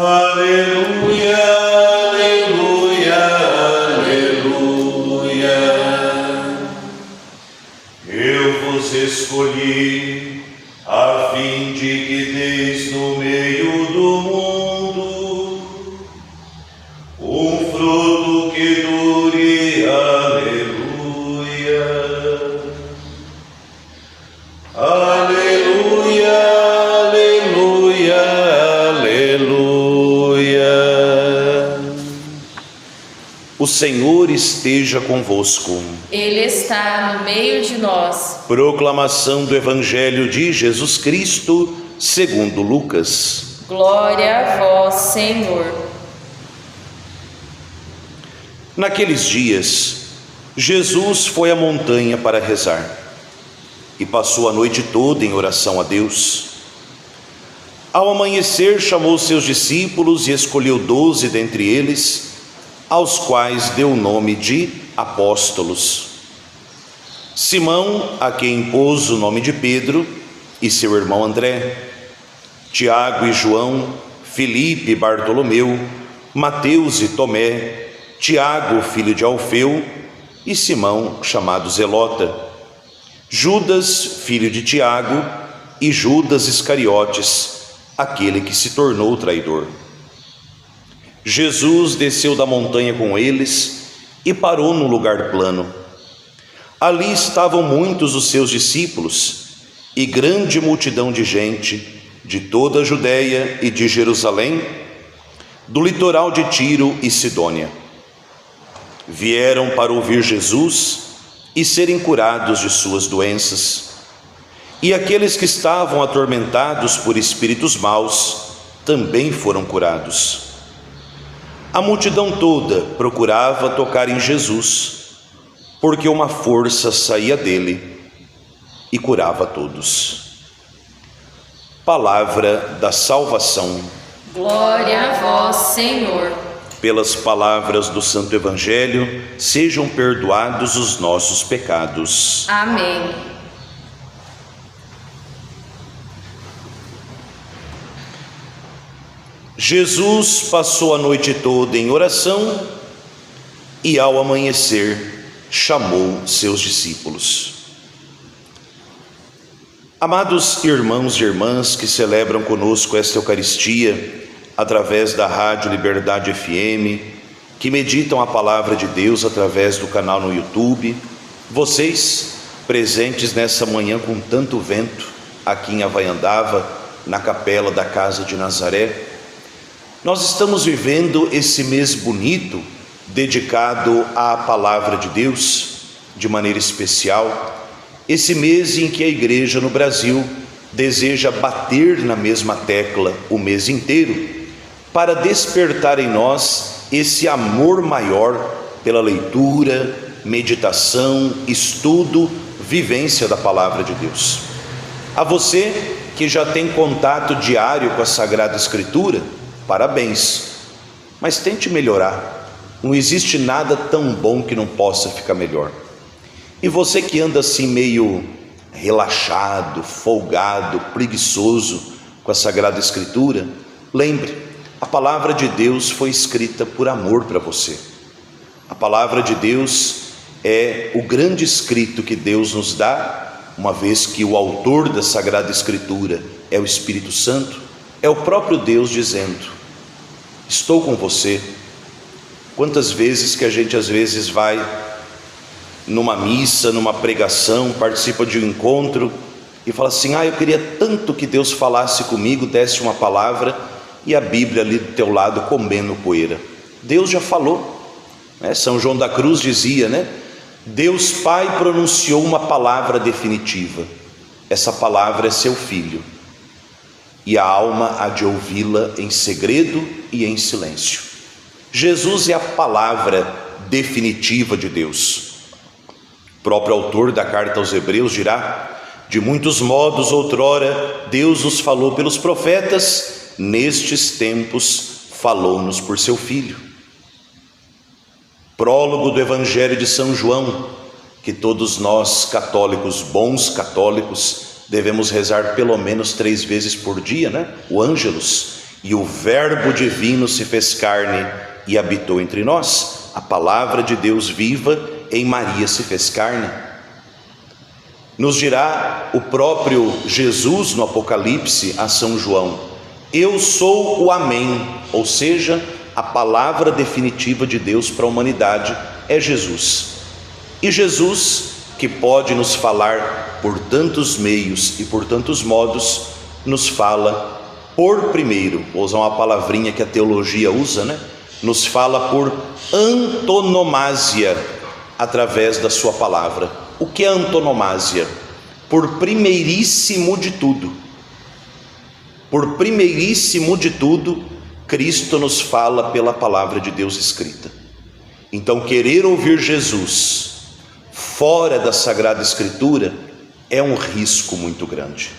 Aleluia, aleluia, aleluia. Eu vos escolhi a fim de que deis no meio do mundo um fruto que dure. Aleluia, aleluia, aleluia, aleluia. O Senhor esteja convosco. Ele está no meio de nós. Proclamação do Evangelho de Jesus Cristo, segundo Lucas. Glória a vós, Senhor. Naqueles dias, Jesus foi à montanha para rezar e passou a noite toda em oração a Deus. Ao amanhecer, chamou seus discípulos e escolheu 12 dentre eles, aos quais deu o nome de apóstolos. Simão, a quem impôs o nome de Pedro, e seu irmão André, Tiago e João, Filipe e Bartolomeu, Mateus e Tomé, Tiago, filho de Alfeu, e Simão, chamado Zelota, Judas, filho de Tiago, e Judas Iscariotes, aquele que se tornou traidor. Jesus desceu da montanha com eles e parou num lugar plano. Ali estavam muitos dos seus discípulos e grande multidão de gente de toda a Judéia e de Jerusalém, do litoral de Tiro e Sidônia. Vieram para ouvir Jesus e serem curados de suas doenças. E aqueles que estavam atormentados por espíritos maus também foram curados. A multidão toda procurava tocar em Jesus, porque uma força saía dele e curava todos. Palavra da salvação. Glória a vós, Senhor. Pelas palavras do Santo Evangelho, sejam perdoados os nossos pecados. Amém. Jesus passou a noite toda em oração e, ao amanhecer, chamou seus discípulos. Amados irmãos e irmãs que celebram conosco esta Eucaristia através da Rádio Liberdade FM, que meditam a Palavra de Deus através do canal no YouTube, vocês presentes nessa manhã com tanto vento aqui em Havaiandava, na capela da Casa de Nazaré, nós estamos vivendo esse mês bonito dedicado à Palavra de Deus de maneira especial, esse mês em que a Igreja no Brasil deseja bater na mesma tecla o mês inteiro para despertar em nós esse amor maior pela leitura, meditação, estudo, vivência da Palavra de Deus. A você que já tem contato diário com a Sagrada Escritura, parabéns, mas tente melhorar. Não existe nada tão bom que não possa ficar melhor. E você que anda assim meio relaxado, folgado, preguiçoso com a Sagrada Escritura, lembre, a Palavra de Deus foi escrita por amor para você. A Palavra de Deus é o grande escrito que Deus nos dá, uma vez que o autor da Sagrada Escritura é o Espírito Santo, é o próprio Deus dizendo: estou com você. Quantas vezes que a gente às vezes vai numa missa, numa pregação, participa de um encontro e fala assim: eu queria tanto que Deus falasse comigo, desse uma palavra, e a Bíblia ali do teu lado comendo poeira. Deus já falou, né? São João da Cruz dizia, né? Deus Pai pronunciou uma palavra definitiva. Essa palavra é seu Filho, e a alma há de ouvi-la em segredo e em silêncio. Jesus é a palavra definitiva de Deus. O próprio autor da carta aos Hebreus dirá: de muitos modos outrora Deus nos falou pelos profetas, nestes tempos falou-nos por seu Filho. Prólogo do Evangelho de São João, que todos nós católicos, bons católicos, devemos rezar pelo menos 3 vezes por dia, né? O Ângelus, e o Verbo divino se fez carne e habitou entre nós. A palavra de Deus viva em Maria se fez carne. Nos dirá o próprio Jesus no Apocalipse a São João: eu sou o Amém, ou seja, a palavra definitiva de Deus para a humanidade é Jesus. E Jesus, que pode nos falar por tantos meios e por tantos modos, nos fala por primeiro, vou usar uma palavrinha que a teologia usa, né? Nos fala por antonomásia, através da sua palavra. O que é antonomásia? Por primeiríssimo de tudo. Por primeiríssimo de tudo, Cristo nos fala pela palavra de Deus escrita. Então, querer ouvir Jesus fora da Sagrada Escritura é um risco muito grande.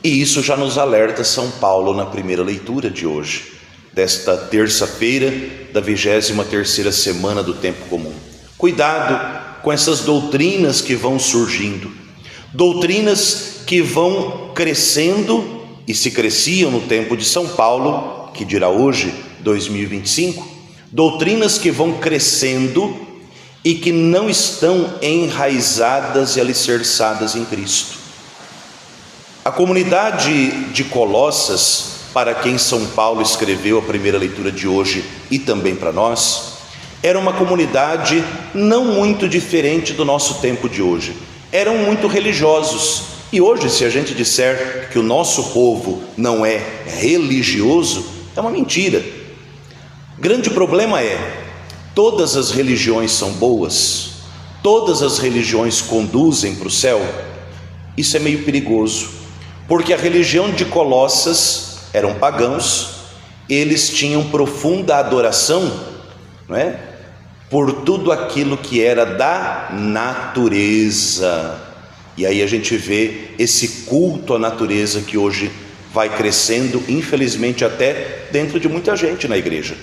E isso já nos alerta São Paulo na primeira leitura de hoje, desta terça-feira da 23ª semana do tempo comum. Cuidado com essas doutrinas que vão surgindo, doutrinas que vão crescendo e se cresciam no tempo de São Paulo, que dirá hoje, 2025, doutrinas que vão crescendo e que não estão enraizadas e alicerçadas em Cristo. A comunidade de Colossas, para quem São Paulo escreveu a primeira leitura de hoje e também para nós, era uma comunidade não muito diferente do nosso tempo de hoje. Eram muito religiosos. E hoje, se a gente disser que o nosso povo não é religioso, é uma mentira. Grande problema é: todas as religiões são boas? Todas as religiões conduzem para o céu? Isso é meio perigoso, porque a religião de Colossas eram pagãos, eles tinham profunda adoração, não é? Por tudo aquilo que era da natureza. E aí a gente vê esse culto à natureza que hoje vai crescendo, infelizmente até dentro de muita gente na igreja.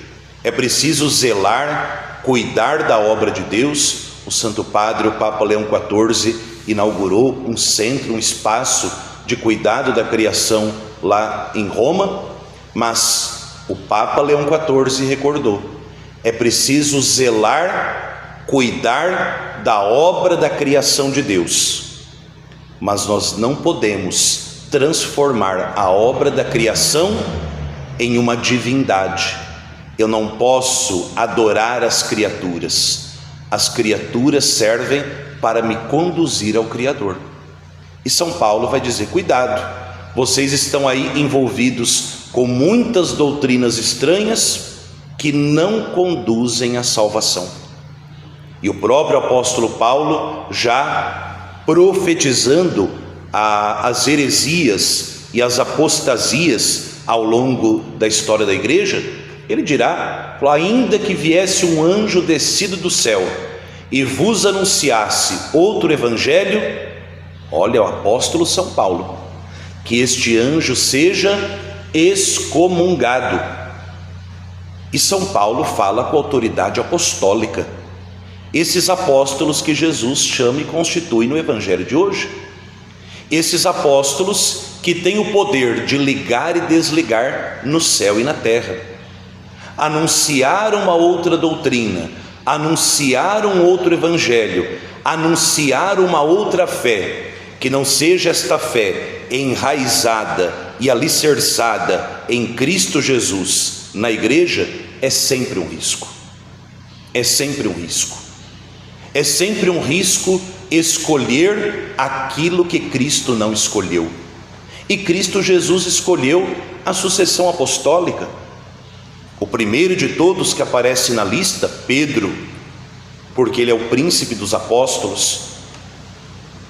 É preciso zelar, cuidar da obra de Deus. O Santo Padre, o Papa Leão XIV, inaugurou um centro, um espaço de cuidado da criação lá em Roma, mas o Papa Leão XIV recordou: é preciso zelar, cuidar da obra da criação de Deus, mas nós não podemos transformar a obra da criação em uma divindade. Eu não posso adorar as criaturas servem para me conduzir ao Criador. E São Paulo vai dizer: cuidado, vocês estão aí envolvidos com muitas doutrinas estranhas que não conduzem à salvação. E o próprio apóstolo Paulo, já profetizando as heresias e as apostasias ao longo da história da igreja, ele dirá: ainda que viesse um anjo descido do céu e vos anunciasse outro evangelho, olha o apóstolo São Paulo, que este anjo seja excomungado. E São Paulo fala com autoridade apostólica, esses apóstolos que Jesus chama e constitui no evangelho de hoje, esses apóstolos que têm o poder de ligar e desligar no céu e na terra, anunciar uma outra doutrina, anunciar um outro evangelho, anunciar uma outra fé, que não seja esta fé enraizada e alicerçada em Cristo Jesus na igreja, é sempre um risco. É sempre um risco. É sempre um risco escolher aquilo que Cristo não escolheu. E Cristo Jesus escolheu a sucessão apostólica. O primeiro de todos que aparece na lista, Pedro, porque ele é o príncipe dos apóstolos,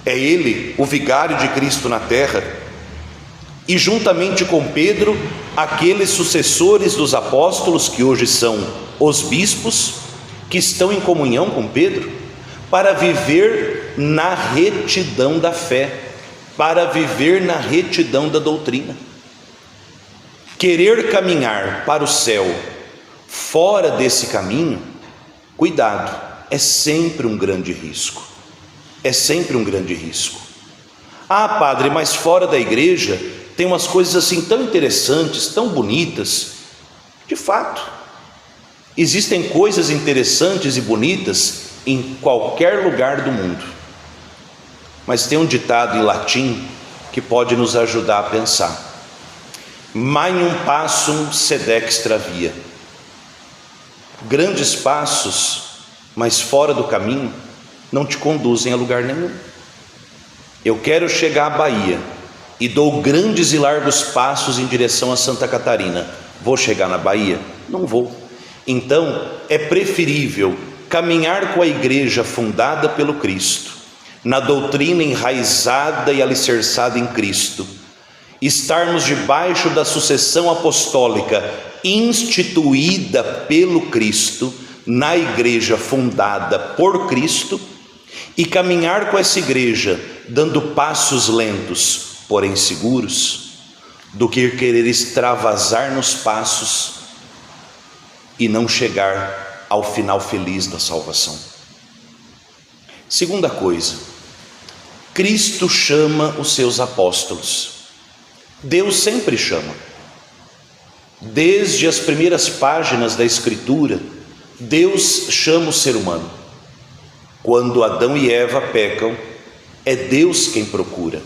é ele o vigário de Cristo na terra, e juntamente com Pedro, aqueles sucessores dos apóstolos que hoje são os bispos, que estão em comunhão com Pedro, para viver na retidão da fé, para viver na retidão da doutrina. Querer caminhar para o céu fora desse caminho, cuidado, é sempre um grande risco. É sempre um grande risco. Ah, padre, mas fora da igreja tem umas coisas assim tão interessantes, tão bonitas. De fato, existem coisas interessantes e bonitas em qualquer lugar do mundo. Mas tem um ditado em latim que pode nos ajudar a pensar: Magnum passum sed extra via. Grandes passos, mas fora do caminho, não te conduzem a lugar nenhum. Eu quero chegar à Bahia e dou grandes e largos passos em direção a Santa Catarina. Vou chegar na Bahia? Não vou. Então, é preferível caminhar com a igreja fundada pelo Cristo, na doutrina enraizada e alicerçada em Cristo, estarmos debaixo da sucessão apostólica instituída pelo Cristo, na igreja fundada por Cristo, e caminhar com essa igreja dando passos lentos, porém seguros, do que querer extravasar nos passos e não chegar ao final feliz da salvação. Segunda coisa, Cristo chama os seus apóstolos. Deus sempre chama. Desde as primeiras páginas da Escritura, Deus chama o ser humano. Quando Adão e Eva pecam, é Deus quem procura.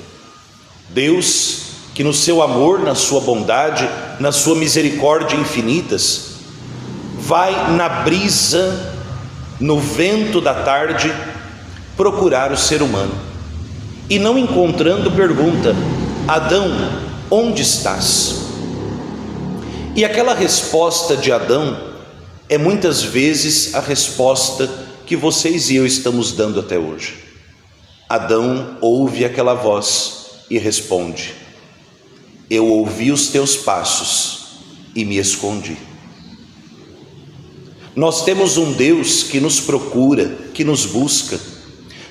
Deus que no seu amor, na sua bondade, na sua misericórdia infinitas, vai na brisa, no vento da tarde, procurar o ser humano. E não encontrando, pergunta: Adão, onde estás? E aquela resposta de Adão é muitas vezes a resposta que vocês e eu estamos dando até hoje. Adão ouve aquela voz e responde: eu ouvi os teus passos e me escondi. Nós temos um Deus que nos procura, que nos busca.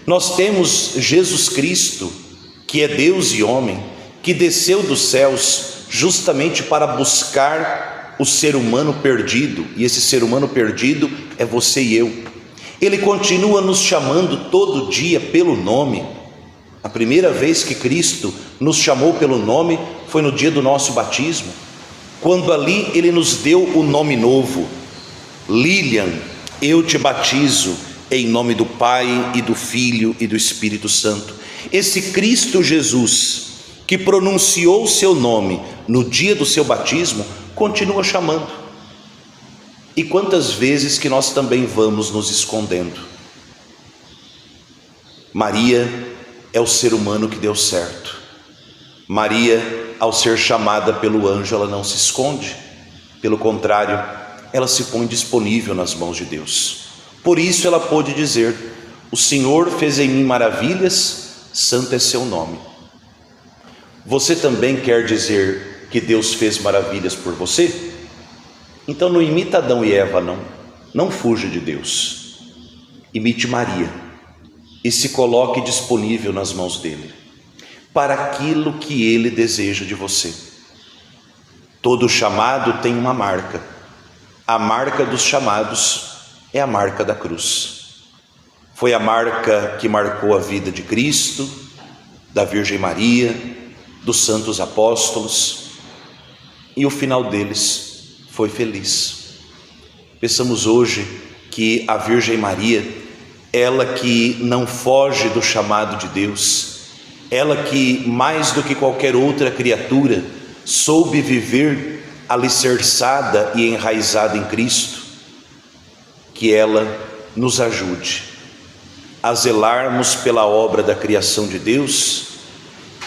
Nós temos Jesus Cristo, que é Deus e homem, que desceu dos céus justamente para buscar o ser humano perdido, e esse ser humano perdido é você e eu. Ele continua nos chamando todo dia pelo nome. A primeira vez que Cristo nos chamou pelo nome foi no dia do nosso batismo, quando ali Ele nos deu o nome novo: Lilian, eu te batizo em nome do Pai e do Filho e do Espírito Santo. Esse Cristo Jesus, que pronunciou o seu nome no dia do seu batismo, continua chamando. E quantas vezes que nós também vamos nos escondendo? Maria é o ser humano que deu certo. Maria, ao ser chamada pelo anjo, ela não se esconde. Pelo contrário, ela se põe disponível nas mãos de Deus. Por isso ela pôde dizer: o Senhor fez em mim maravilhas, santo é seu nome. Você também quer dizer que Deus fez maravilhas por você? Então não imita Adão e Eva, não fuja de Deus. Imite Maria e se coloque disponível nas mãos dele, para aquilo que ele deseja de você. Todo chamado tem uma marca. A marca dos chamados é a marca da cruz. Foi a marca que marcou a vida de Cristo, da Virgem Maria, dos santos apóstolos, e o final deles foi feliz. Pensamos hoje que a Virgem Maria, ela que não foge do chamado de Deus, ela que mais do que qualquer outra criatura soube viver alicerçada e enraizada em Cristo, que ela nos ajude a zelarmos pela obra da criação de Deus,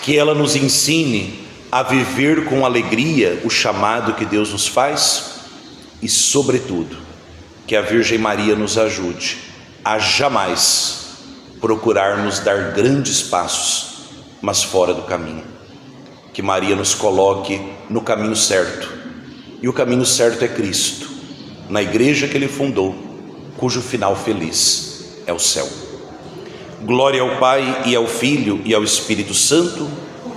que ela nos ensine a viver com alegria o chamado que Deus nos faz, e sobretudo, que a Virgem Maria nos ajude a jamais procurarmos dar grandes passos, mas fora do caminho. Que Maria nos coloque no caminho certo, e o caminho certo é Cristo, na igreja que Ele fundou, cujo final feliz é o céu. Glória ao Pai, e ao Filho, e ao Espírito Santo,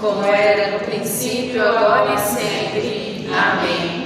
como era no princípio, agora e sempre. Amém.